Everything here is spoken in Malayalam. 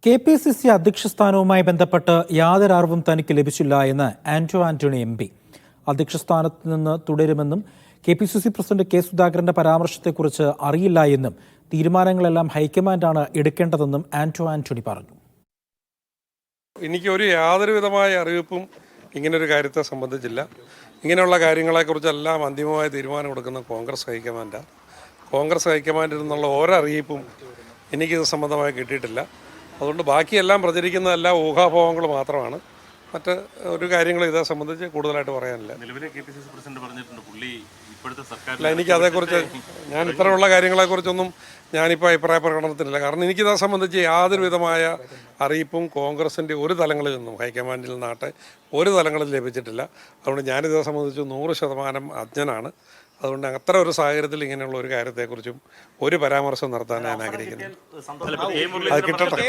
KPCC അധ്യക്ഷ സ്ഥാനവുമായി ബന്ധപ്പെട്ട് യാതൊരു അറിവും തനിക്ക് ലഭിച്ചില്ല എന്ന് ആന്റണി MP. അധ്യക്ഷ സ്ഥാനത്ത് നിന്ന് തുടരുമെന്നും KPCC പ്രസിഡന്റ് കെ സുധാകരന്റെ പരാമർശത്തെക്കുറിച്ച് അറിയില്ല എന്നും തീരുമാനങ്ങളെല്ലാം ഹൈക്കമാൻഡാണ് എടുക്കേണ്ടതെന്നും ആന്റണി പറഞ്ഞു. എനിക്ക് യാതൊരു വിധമായ അറിയിപ്പും ഇങ്ങനൊരു കാര്യത്തെ സംബന്ധിച്ചില്ല. ഇങ്ങനെയുള്ള കാര്യങ്ങളെക്കുറിച്ചെല്ലാം അന്തിമമായ തീരുമാനം എടുക്കുന്ന കോൺഗ്രസ് ഹൈക്കമാൻഡാണ്. കോൺഗ്രസ് ഹൈക്കമാൻഡിൽ നിന്നുള്ള ഒരറിയിപ്പും എനിക്കിത് സംബന്ധമായി കിട്ടിയിട്ടില്ല. അതുകൊണ്ട് ബാക്കിയെല്ലാം പ്രചരിക്കുന്നതെല്ലാം ഊഹാപോഹങ്ങൾ മാത്രമാണ്. മറ്റ് ഒരു കാര്യങ്ങളും ഇതേ സംബന്ധിച്ച് കൂടുതലായിട്ട് പറയാനില്ല. അല്ല, എനിക്ക് അതേക്കുറിച്ച് ഞാൻ ഇത്തരമുള്ള കാര്യങ്ങളെക്കുറിച്ചൊന്നും ഞാനിപ്പോൾ അഭിപ്രായ പ്രകടനത്തിനില്ല. കാരണം എനിക്കിതേ സംബന്ധിച്ച് യാതൊരു വിധമായ അറിയിപ്പും കോൺഗ്രസിൻ്റെ ഒരു തലങ്ങളിൽ നിന്നും ഹൈക്കമാൻഡിൽ നിന്നാട്ടെ ഒരു തലങ്ങളിൽ ലഭിച്ചിട്ടില്ല. അതുകൊണ്ട് ഞാനിതേ സംബന്ധിച്ച് 100% അജ്ഞനാണ്. അതുകൊണ്ട് അത്ര ഒരു സാഹചര്യത്തിൽ ഇങ്ങനെയുള്ള ഒരു കാര്യത്തെക്കുറിച്ചും ഒരു പരാമർശം നടത്താൻ ഞാൻ ആഗ്രഹിക്കുന്നു. അത് കിട്ടട്ടെ.